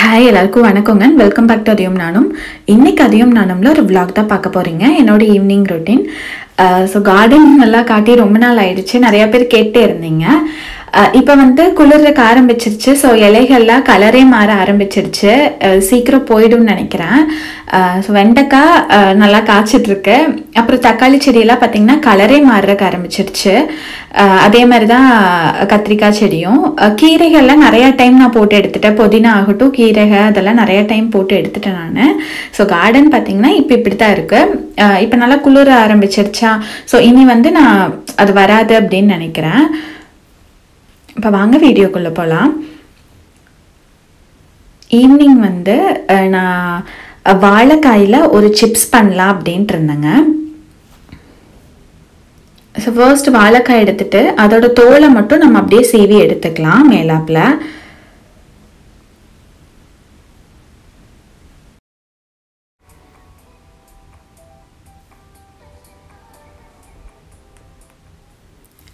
Hi எல்லாருக்கும் வணக்கங்க. Welcome back to அதியும்னானும். இன்னைக்கு அதியும்னானும்ல ஒரு vlog தான் பார்க்க போறீங்க. என்னோட ஈவினிங் ரொட்டீன். ஸோ கார்டன் நல்லா காட்டி ரொம்ப நாள் ஆயிடுச்சு. நிறைய பேர் கேட்டே இருந்தீங்க. இப்போ வந்து குளிர்றக்கு ஆரம்பிச்சிருச்சு. ஸோ இலைகள்லாம் கலரே மாற ஆரம்பிச்சிருச்சு. சீக்கிரம் போயிடும்னு நினைக்கிறேன். ஸோ வெண்டைக்காய் நல்லா காய்ச்சிட்ருக்கு. அப்புறம் தக்காளி செடியெல்லாம் பார்த்திங்கன்னா கலரே மாறுறக்கு ஆரம்பிச்சிருச்சு. அதே மாதிரி தான் கத்திரிக்காய் செடியும். கீரைகள்லாம் நிறையா டைம் நான் போட்டு எடுத்துட்டேன். புதினா ஆகட்டும், கீரைகள் அதெல்லாம் நிறையா டைம் போட்டு எடுத்துட்டேன் நான். ஸோ கார்டன் பார்த்திங்கன்னா இப்போ இப்படி தான் இருக்குது. இப்போ நல்லா குளிர ஆரம்பிச்சிருச்சா. ஸோ இனி வந்து நான் அது வராது அப்படின்னு நினைக்கிறேன். இப்போ வாங்க வீடியோக்குள்ளே போகலாம். ஈவினிங் வந்து நான் வாழைக்காயில் ஒரு சிப்ஸ் பண்ணலாம் அப்படின்ட்டு இருந்தேங்க. ஸோ ஃபர்ஸ்ட் வாழைக்காய் எடுத்துட்டு அதோட தோலை மட்டும் நம்ம அப்படியே சீவி எடுத்துக்கலாம் மேலாப்பில்.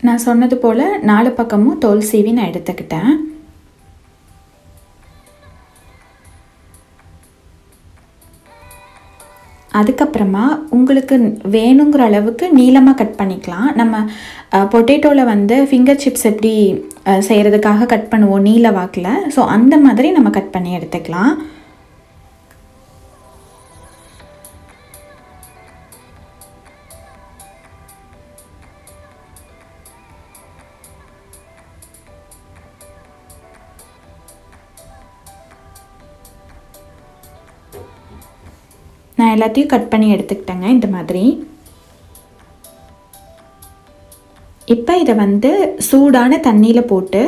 நான் சொன்னது போல் 4 பக்கமும் தோல் சீவி நான் எடுத்துக்கிட்டேன். அதுக்கப்புறமா உங்களுக்கு வேணுங்கிற அளவுக்கு நீளமாக கட் பண்ணிக்கலாம். நம்ம பொட்டேட்டோவில் வந்து ஃபிங்கர் சிப்ஸ் எப்படி செய்கிறதுக்காக கட் பண்ணுவோம் நீல வாக்கில். ஸோ அந்த மாதிரி நம்ம கட் பண்ணி எடுத்துக்கலாம். நான் எல்லாத்தையும் கட் பண்ணி எடுத்துக்கிட்டேங்க இந்த மாதிரி. இப்போ இதை வந்து சூடான தண்ணியில் போட்டு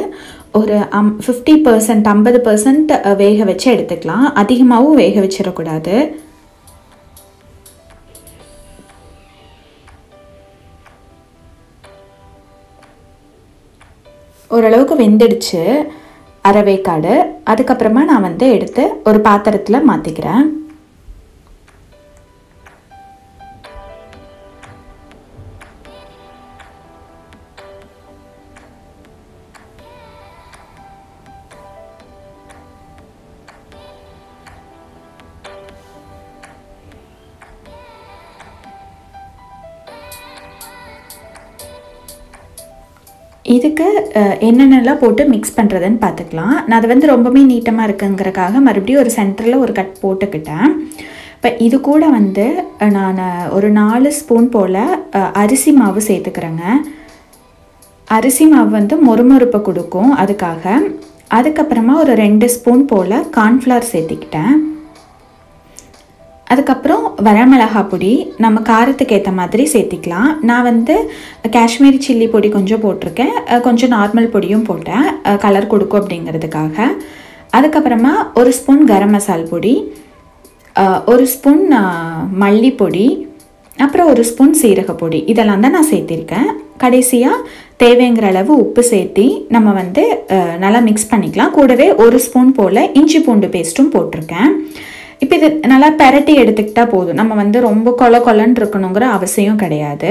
ஒரு 50% 50% வேக வச்சு எடுத்துக்கலாம். அதிகமாகவும் வேக வச்சிடக்கூடாது. ஓரளவுக்கு வெந்துடுச்சு அரைவேக்காடு. அதுக்கப்புறமா நான் வந்து எடுத்து ஒரு பாத்திரத்தில் மாற்றிக்கிறேன். இதுக்கு என்னென்னலாம் போட்டு மிக்ஸ் பண்ணுறதுன்னு பார்த்துக்கலாம். நான் அது வந்து ரொம்பவே நீட்டமாக இருக்குங்கிறக்காக மறுபடியும் ஒரு சென்டரில் ஒரு கட் போட்டுக்கிட்டேன். இப்போ இது கூட வந்து நான் ஒரு 4 ஸ்பூன் போல் அரிசி மாவு சேர்த்துக்கிறேங்க. அரிசி மாவு வந்து மொறுமொறுப்பை கொடுக்கும் அதுக்காக. அதுக்கப்புறமா ஒரு 2 ஸ்பூன் போல் கார்ன்ஃப்ளவர் சேர்த்திக்கிட்டேன். அதுக்கப்புறம் வரமிளகா பொடி நம்ம காரத்துக்கு ஏற்ற மாதிரி சேர்த்திக்கலாம். நான் வந்து காஷ்மீரி சில்லி பொடி கொஞ்சம் போட்டிருக்கேன். கொஞ்சம் நார்மல் பொடியும் போட்டேன் கலர் கொடுக்கும் அப்படிங்கிறதுக்காக. அதுக்கப்புறமா ஒரு ஸ்பூன் கரம் மசால் பொடி, ஒரு ஸ்பூன் மல்லிப்பொடி, அப்புறம் ஒரு ஸ்பூன் சீரகப்பொடி, இதெல்லாம் தான் நான் சேர்த்திருக்கேன். கடைசியாக தேவைங்கிற அளவு உப்பு சேர்த்தி நம்ம வந்து நல்லா மிக்ஸ் பண்ணிக்கலாம். கூடவே ஒரு ஸ்பூன் போல் இஞ்சி பூண்டு பேஸ்ட்டும் போட்டிருக்கேன். இப்போ இது நல்லா பெரட்டி எடுத்துக்கிட்டால் போதும். நம்ம வந்து ரொம்ப கொலன்னு இருக்கணுங்கிற அவசியம் கிடையாது.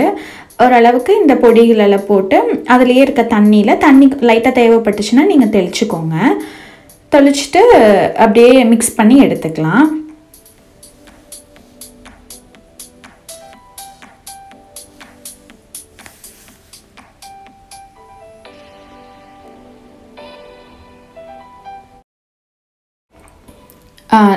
ஓரளவுக்கு இந்த பொடிகளெல்லாம் போட்டு அதுலேயே இருக்க தண்ணி லைட்டாக தேவைப்பட்டுச்சுன்னா நீங்கள் தெளிச்சுக்கோங்க. தெளிச்சுட்டு அப்படியே மிக்ஸ் பண்ணி எடுத்துக்கலாம்.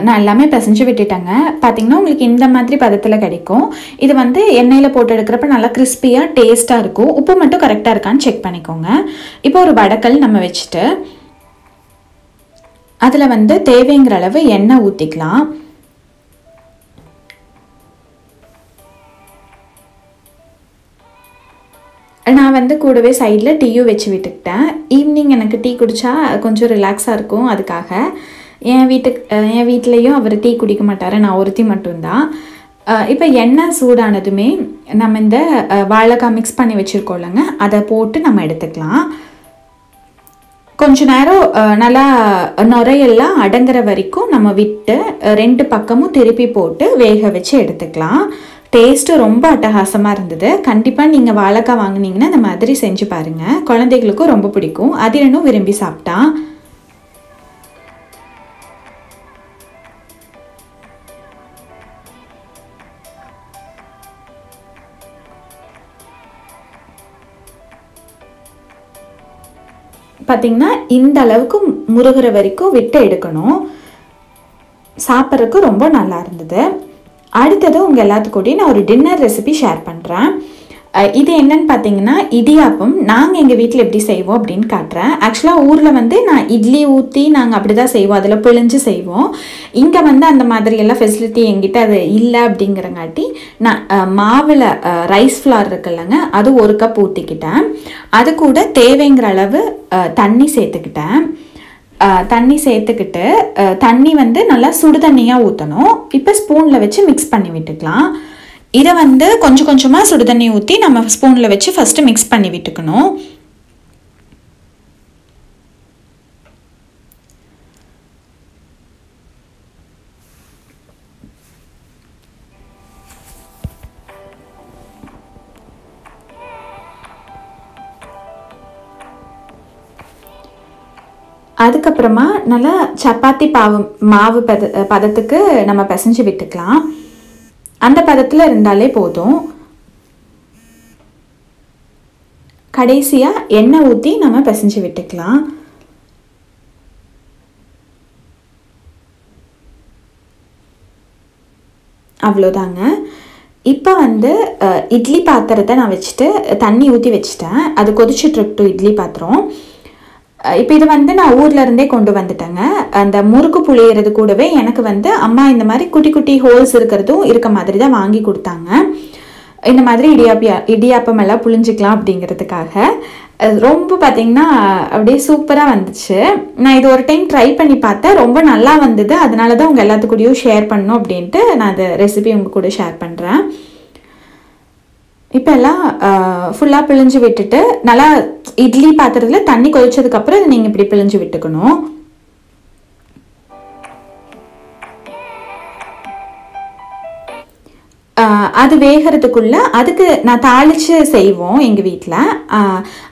நான் எல்லாமே பிசைஞ்சு விட்டுட்டேங்க. பார்த்திங்கன்னா உங்களுக்கு இந்த மாதிரி பதத்தில் கிடைக்கும். இது வந்து எண்ணெயில் போட்டு எடுக்கிறப்ப நல்லா கிறிஸ்பியாக டேஸ்ட்டாக இருக்கும். உப்பு மட்டும் கரெக்டாக இருக்கான்னு செக் பண்ணிக்கோங்க. இப்போ ஒரு வடக்கல் நம்ம வச்சுட்டு அதில் வந்து தேவைங்கிற அளவு எண்ணெய் ஊற்றிக்கலாம். நான் வந்து கூடவே சைடில் டீயும் வச்சு விட்டுக்கிட்டேன். ஈவினிங் எனக்கு டீ குடித்தா கொஞ்சம் ரிலாக்ஸாக இருக்கும். அதுக்காக என் வீட்லேயும் அவர் டீ குடிக்க மாட்டார். நான் ஒருத்தி மட்டும்தான். இப்போ எண்ணெய் சூடானதுமே நம்ம இந்த வாழைக்காய் மிக்ஸ் பண்ணி வச்சுருக்கோம்லங்க, அதை போட்டு நம்ம எடுத்துக்கலாம். கொஞ்ச நேரம் நல்லா நுரையெல்லாம் அடங்குற வரைக்கும் நம்ம விட்டு 2 பக்கமும் திருப்பி போட்டு வேக வச்சு எடுத்துக்கலாம். டேஸ்ட்டு ரொம்ப அட்டகாசமாக இருந்தது. கண்டிப்பாக நீங்கள் வாழைக்காய் வாங்கினீங்கன்னா இந்த மாதிரி செஞ்சு பாருங்கள். குழந்தைகளுக்கும் ரொம்ப பிடிக்கும். அதிரனும் விரும்பி சாப்பிட்டா. பார்த்திங்கன்னா இந்த அளவுக்கு முருகிற வரைக்கும் விட்டு எடுக்கணும். சாப்பிட்றதுக்கு ரொம்ப நல்லா இருந்தது. அடுத்தது உங்கள் எல்லாத்துக்கூடயும் நான் ஒரு டின்னர் ரெசிபி ஷேர் பண்ணுறேன். இது என்னன்னு பார்த்தீங்கன்னா இடியாப்பம். நாங்கள் எங்கள் வீட்டில் எப்படி செய்வோம் அப்படின்னு காட்டுறேன். ஆக்சுவலாக ஊரில் வந்து நான் இட்லி ஊற்றி நாங்கள் அப்படி தான் செய்வோம், அதில் பிழிஞ்சு செய்வோம். இங்கே வந்து அந்த மாதிரியெல்லாம் ஃபெசிலிட்டி எங்கிட்ட அது இல்லை அப்படிங்கிறங்காட்டி நான் மாவில் ரைஸ் ஃப்ளார் இருக்குல்லங்க, அது 1 கப் ஊற்றிக்கிட்டேன். அது கூட தேவைங்கிற அளவு தண்ணி சேர்த்துக்கிட்டேன். தண்ணி சேர்த்துக்கிட்டு தண்ணி வந்து நல்லா சுடு தண்ணியாக ஊற்றணும். இப்போ ஸ்பூனில் வச்சு மிக்ஸ் பண்ணி விட்டுக்கலாம். இதை வந்து கொஞ்சம் கொஞ்சமாக சுடு தண்ணி ஊற்றி நம்ம ஸ்பூனில் வச்சு ஃபஸ்ட்டு மிக்ஸ் பண்ணி விட்டுக்கணும். அதுக்கப்புறமா நல்லா சப்பாத்தி மாவு பதத்துக்கு நம்ம பிசைஞ்சு விட்டுக்கலாம். அந்த பதத்தில் இருந்தாலே போதும். கடைசியாக எண்ணெய் ஊற்றி நம்ம பிசைஞ்சு விட்டுக்கலாம். அவ்வளோதாங்க. இப்போ வந்து இட்லி பாத்திரத்தை நான் வச்சுட்டு தண்ணி ஊற்றி வச்சுட்டேன். அது கொதிச்சுட்ருக்கட்டும் இட்லி பாத்திரம். இப்போ இது வந்து நான் ஊர்லேருந்தே கொண்டு வந்துட்டேங்க. அந்த முறுக்கு புளியறது கூடவே எனக்கு வந்து அம்மா இந்த மாதிரி குட்டி குட்டி ஹோல்ஸ் இருக்கிறதும் இருக்க மாதிரி தான் வாங்கி கொடுத்தாங்க. இந்த மாதிரி இடியாப்பம் எல்லாம் புளிஞ்சிக்கலாம் அப்படிங்கிறதுக்காக. ரொம்ப பார்த்திங்கன்னா அப்படியே சூப்பராக வந்துச்சு. நான் இது ஒரு டைம் ட்ரை பண்ணி பார்த்தேன், ரொம்ப நல்லா வந்தது. அதனால தான் உங்கள் எல்லாத்துக்கூடயும் ஷேர் பண்ணணும் அப்படின்ட்டு நான் அந்த ரெசிபி உங்கள் கூட ஷேர் பண்ணுறேன். இப்போ எல்லாம் ஃபுல்லாக பிழிஞ்சு விட்டுட்டு நல்லா இட்லி பாத்திரத்தில் தண்ணி கொதிச்சதுக்கப்புறம் இதை நீங்கள் இப்படி பிழிஞ்சு விட்டுக்கணும். அது வேகிறதுக்குள்ள அதுக்கு நான் தாளித்து செய்வோம் எங்கள் வீட்டில்.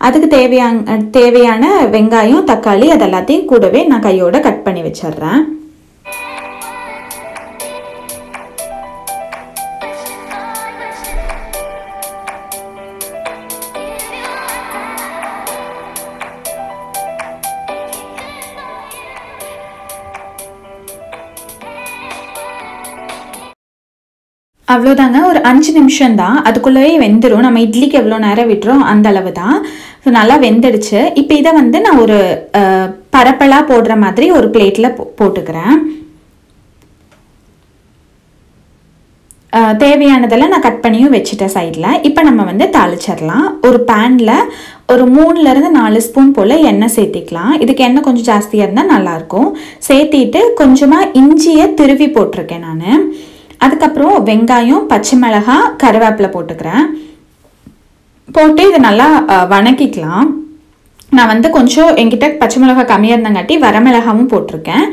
அதுக்கு தேவையான வெங்காயம் தக்காளி அதெல்லாத்தையும் கூடவே நான் கையோட கட் பண்ணி வச்சிடுறேன். அவ்வளோதாங்க. ஒரு 5 நிமிஷம் தான், அதுக்குள்ளேயே வெந்துடும். நம்ம இட்லிக்கு எவ்வளோ நேரம் விட்டுறோம் அந்த அளவு தான். ஸோ நல்லா வெந்துடுச்சு. இப்போ இதை வந்து நான் ஒரு பரப்பலாக போடுற மாதிரி ஒரு பிளேட்டில் போட்டுக்கிறேன். தேவையானதெல்லாம் நான் கட் பண்ணியும் வச்சுட்டேன் சைடில். இப்போ நம்ம வந்து தாளிச்சிடலாம். ஒரு பேனில் ஒரு 3லேருந்து 4 ஸ்பூன் போல் எண்ணெய் சேர்த்திக்கலாம். இதுக்கு எண்ணெய் கொஞ்சம் ஜாஸ்தியாக இருந்தால் நல்லாயிருக்கும். சேர்த்திட்டு கொஞ்சமாக இஞ்சியை திருவி போட்டிருக்கேன் நான். அதுக்கப்புறம் வெங்காயம், பச்சை மிளகாய், கருவேப்பிலை போட்டுக்கிறேன். போட்டு இதை நல்லா வணக்கிக்கலாம். நான் வந்து கொஞ்சம் என்கிட்ட பச்சை மிளகாய் கம்மியாக இருந்தங்காட்டி வரமிளகாவும் போட்டிருக்கேன்.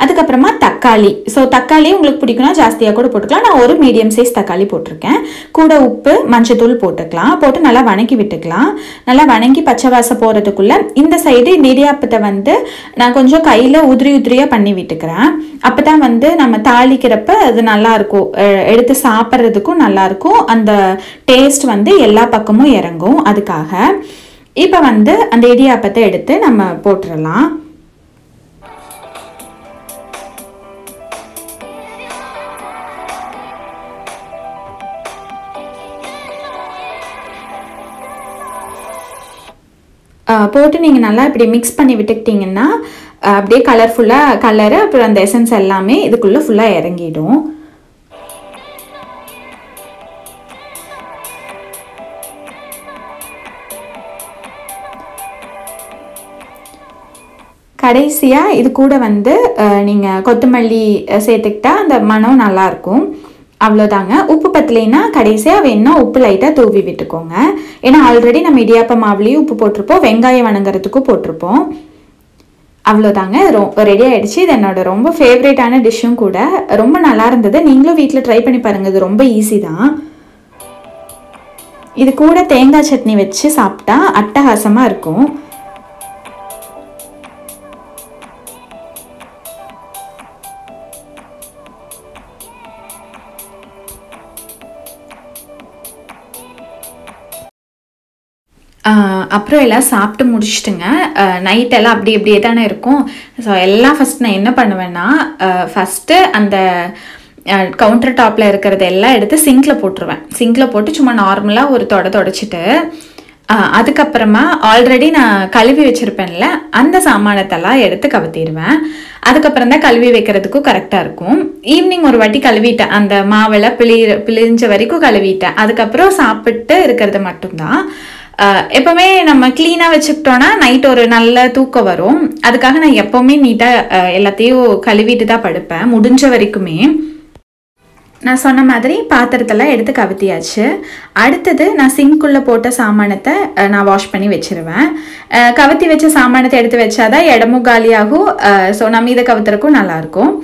அதுக்கப்புறமா தக்காளி. ஸோ தக்காளி உங்களுக்கு பிடிக்குன்னா ஜாஸ்தியாக கூட போட்டுக்கலாம். நான் ஒரு மீடியம் சைஸ் தக்காளி போட்டிருக்கேன். கூட உப்பு, மஞ்சத்தூள் போட்டுக்கலாம். போட்டு நல்லா வணக்கி விட்டுக்கலாம். நல்லா வணங்கி பச்சை வாசம் போகிறதுக்குள்ளே இந்த சைடு இந்த இடியாப்பத்தை வந்து நான் கொஞ்சம் கையில் உதிரியாக பண்ணி விட்டுக்கிறேன். அப்போ தான் வந்து நம்ம தாளிக்கிறப்ப அது நல்லாயிருக்கும், எடுத்து சாப்பிட்றதுக்கும் நல்லாயிருக்கும். அந்த டேஸ்ட் வந்து எல்லா பக்கமும் இறங்கும். அதுக்காக இப்போ வந்து அந்த இடியாப்பத்தை எடுத்து நம்ம போட்டுடலாம். போட்டு நீங்கள் நல்லா இப்படி மிக்ஸ் பண்ணி விட்டுக்கிட்டிங்கன்னா அப்படியே கலர்ஃபுல்லாக கலரு அப்புறம் அந்த எசன்ஸ் எல்லாமே இதுக்குள்ளே ஃபுல்லாக இறங்கிடும். கடைசியாக இது கூட வந்து நீங்கள் கொத்தமல்லி சேர்த்துக்கிட்டா அந்த மனம் நல்லாயிருக்கும். அவ்வளோதாங்க. உப்பு பத்தலைன்னா கடைசியாக வேணுன்னா உப்பு லைட்டாக தூவி விட்டுக்கோங்க. ஏன்னா ஆல்ரெடி நம்ம இடியாப்ப மாவுலேயும் உப்பு போட்டிருப்போம், வெங்காயம் வணங்குறதுக்கும் போட்டிருப்போம். அவ்வளோதாங்க, ரெடி ஆகிடுச்சு. இது என்னோட ரொம்ப ஃபேவரேட்டான டிஷ்ஷும் கூட. ரொம்ப நல்லா இருந்தது. நீங்களும் வீட்டில் ட்ரை பண்ணி பாருங்கள், இது ரொம்ப ஈஸி தான். இது கூட தேங்காய் சட்னி வச்சு சாப்பிட்டா அட்டகாசமாக இருக்கும். அப்புறம் எல்லாம் சாப்பிட்டு முடிச்சிட்டுங்க. நைட்டெல்லாம் அப்படி இப்படியே தானே இருக்கும். ஸோ எல்லாம் ஃபஸ்ட் நான் என்ன பண்ணுவேன்னா, ஃபஸ்ட்டு அந்த கவுண்டர் டாப்பில் இருக்கிறது எல்லாம் எடுத்து சிங்கில் போட்டுருவேன். சிங்கில் போட்டு சும்மா நார்மலாக ஒரு தொடச்சிட்டு அதுக்கப்புறமா ஆல்ரெடி நான் கழுவி வச்சுருப்பேன்ல அந்த சாமானத்தெல்லாம் எடுத்து கவுத்திடுவேன். அதுக்கப்புறம் தான் கழுவி வைக்கிறதுக்கும் கரெக்டாக இருக்கும். ஈவினிங் ஒரு வாட்டி கழுவிட்டேன், அந்த மாவெல்லாம் பிழிஞ்ச வரைக்கும் கழுவிட்டேன். அதுக்கப்புறம் சாப்பிட்டு இருக்கிறது மட்டும்தான். எப்போவுமே நம்ம க்ளீனாக வச்சுக்கிட்டோன்னா நைட் ஒரு நல்ல தூக்கம் வரும். அதுக்காக நான் எப்போவுமே நீட்டாக எல்லாத்தையும் கழுவிட்டு தான் படுப்பேன் முடிஞ்ச வரைக்குமே. நான் சொன்ன மாதிரி பாத்திரத்தெல்லாம் எடுத்து கவுத்தியாச்சு. அடுத்தது நான் சிங்க்குள்ளே போட்ட சாமானத்தை நான் வாஷ் பண்ணி வச்சுருவேன். கவுத்தி வச்ச சாமானத்தை எடுத்து வச்சாதான் இடமும் காலியாகும். ஸோ நம்ம இதை கவுத்துறக்கும் நல்லாயிருக்கும்.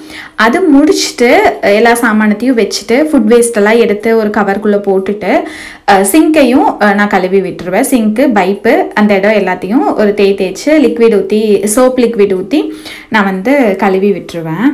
அது முடிச்சுட்டு எல்லா சாமானத்தையும் வச்சுட்டு ஃபுட் வேஸ்ட்டெல்லாம் எடுத்து ஒரு கவருக்குள்ளே போட்டுட்டு சிங்கையும் நான் கழுவி விட்டுருவேன். சிங்க்கு, பைப்பு, அந்த இடம் எல்லாத்தையும் ஒரு தேய்ச்சி லிக்விட் ஊற்றி, சோப் லிக்விட் ஊற்றி நான் வந்து கழுவி விட்டுருவேன்.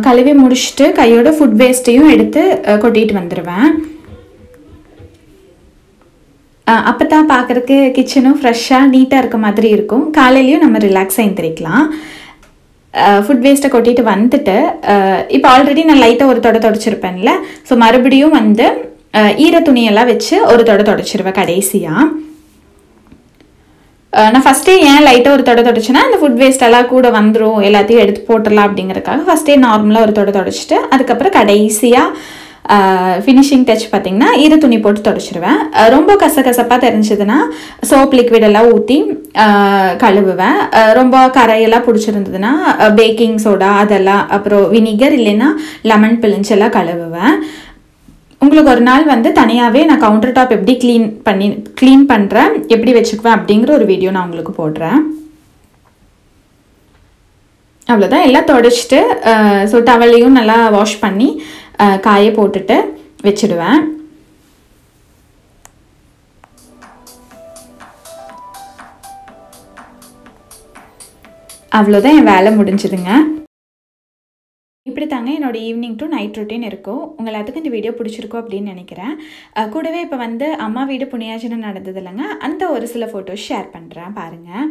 கழுவி முடிச்சுட்டு கையோட ஃபுட் வேஸ்ட்டையும் எடுத்து கொட்டிட்டு வந்துடுவேன். அப்போ தான் பார்க்குறதுக்கு கிச்சனும் ஃப்ரெஷ்ஷாக நீட்டாக இருக்க மாதிரி இருக்கும். காலையிலையும் நம்ம ரிலாக்ஸாக எழுந்திரிக்கலாம். ஃபுட் வேஸ்ட்டை கொட்டிட்டு வந்துட்டு இப்போ ஆல்ரெடி நான் லைட்டாக ஒரு தொடச்சிருப்பேன்ல, ஸோ மறுபடியும் வந்து ஈர துணியெல்லாம் வச்சு ஒரு தொடச்சிருவேன் கடைசியாக. நான் ஃபஸ்ட்டே ஏன் லைட்டாக ஒரு தொடச்சின்னா அந்த ஃபுட் வேஸ்ட் எல்லாம் கூட வந்துடும், எல்லாத்தையும் எடுத்து போட்டுடலாம் அப்படிங்கிறதுக்காக ஃபஸ்ட்டே நார்மலாக ஒரு தொடச்சிட்டு அதுக்கப்புறம் கடைசியாக ஃபினிஷிங் டச் பார்த்திங்கன்னா ஈர துணி போட்டு தொடச்சிருவேன். ரொம்ப கசப்பாக தெரிஞ்சதுன்னா சோப் லிக்விட் எல்லாம் ஊற்றி கழுவுவேன். ரொம்ப கரையெல்லாம் பிடிச்சிருந்ததுன்னா பேக்கிங் சோடா அதெல்லாம், அப்புறம் வினிகர் இல்லைன்னா லெமன் பிழிஞ்செல்லாம் கழுவுவேன். உங்களுக்கு ஒரு நாள் வந்து தனியாகவே நான் கவுண்டர் டாப் எப்படி க்ளீன் பண்ணுறேன், எப்படி வச்சுக்குவேன் அப்படிங்கிற ஒரு வீடியோ நான் உங்களுக்கு போடுறேன். அவ்வளோதான், எல்லாம் தொடச்சிட்டு ஸோ டவலையும் நல்லா வாஷ் பண்ணி காய போட்டுட்டு வச்சுடுவேன். அவ்வளோதான், என் வேலை முடிஞ்சுதுங்க. இப்படி தாங்க என்னோடய ஈவினிங் டு நைட் ரொட்டீன் இருக்கும். உங்கள் எல்லாத்துக்கும் இந்த வீடியோ பிடிச்சிருக்கும் அப்படின்னு நினைக்கிறேன். கூடவே இப்போ வந்து அம்மா வீடு புண்ணியாஜனம் நடந்தது இல்லைங்க, அந்த ஒரு சில ஃபோட்டோஸ் ஷேர் பண்ணுறேன் பாருங்கள்.